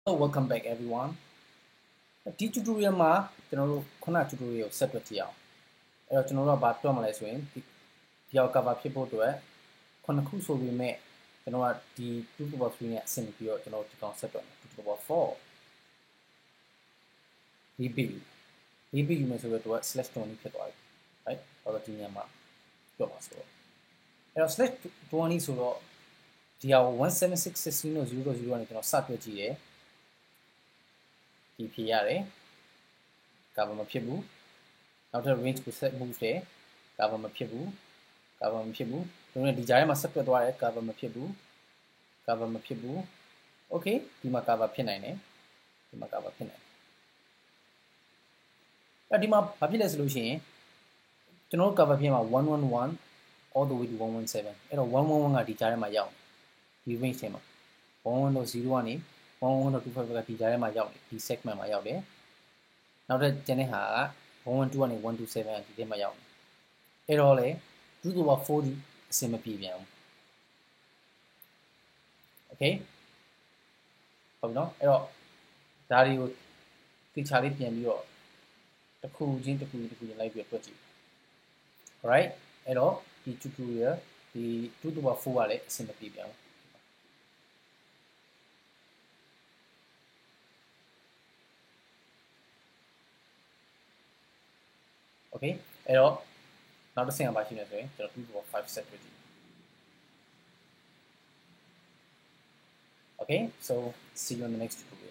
Hello, welcome back everyone. ဒီ tutorial မှာကျွန်တော်တို့ခုန tutorial ကိုဆက်တွက်ကြည့်အောင်အဲ့တော့ကျွန်တော်တို့ကဘာတွက်မလဲဆိုရင်ဒီအောက် cover ဖြစ်ဖို့အတွက်ခုနှစ်ခုဆိုပြီးမဲ့ကျွန်တော်ကဒီ 2 to the power 3နဲ့အဆင်ပြီးတော့ကျွန်တော်ဒီကောင်ဆက်တွက်မယ်2 to the power 4 BPU မယ်ဆိုတော့သူက /20 ဖြစ်သွားပြီ right အဲ့တော့ဒီညမှာတွက်ပါဆိုတော့အဲ့တော့ /20 ဆိုတော့ဒီဟာ176.16.0.0 ကနေကျွန်တော်စတွက်ကြည့်တယ်ဒီဖြေရတယ် cover မဖြစ်ဘူးနောက်ထပ် range ကို set move တယ် cover မဖြစ်ဘူး cover မဖြစ်ဘူးဒါပေမဲ့ဒီကြားထဲမှာဆက်တွက်သွားတယ် cover မဖြစ်ဘူး cover မဖြစ်ဘူး okay ဒီမှာ cover ဖြစ်နိုင်တယ်ဒီမှာ cover ဖြစ်နိုင်တယ်အဲ့ဒီမှာဘာဖြစ်လဲဆိုလို့ရှိရင်ကျွန်တော်တို့ cover ဖြစ်မှာ111 all the way to 117အဲ့တော့111ကဒီကြားထဲမှာရောက်နေဒီ range ထဲမှာ110ကနေ111.25ကဒီကြားထဲမှာရောက်နေဒီ segment မှာရောက်တယ်နောက်ထပ်ကျန်တဲ့ဟာက112ကနေ127ဒီထဲမှာရောက်နေအဲ့တော့လေ2 to the power 4ဒီအဆင်မပြေပြန်ဘူး okay ဟုတ်ပြီနော်အဲ့တော့ဒါတွေကိုသိချာလေးပြန်ပြီးတော့တစ်ခုချင်းလိုက်ပြီးတော့တွက်ကြည့် alright အဲ့တော့ဒီ tutorial ဒီ 2 to the power 4ကလည်းအဆင်မပြေပြန်ဘူးokay အဲ့တော့နောက်တစ်ဆင့်ကဘာရှိလဲဆိုရင်ကျွန်တော်2 to the power 5 set တွက်ကြည့် okay so see you in the next tutorial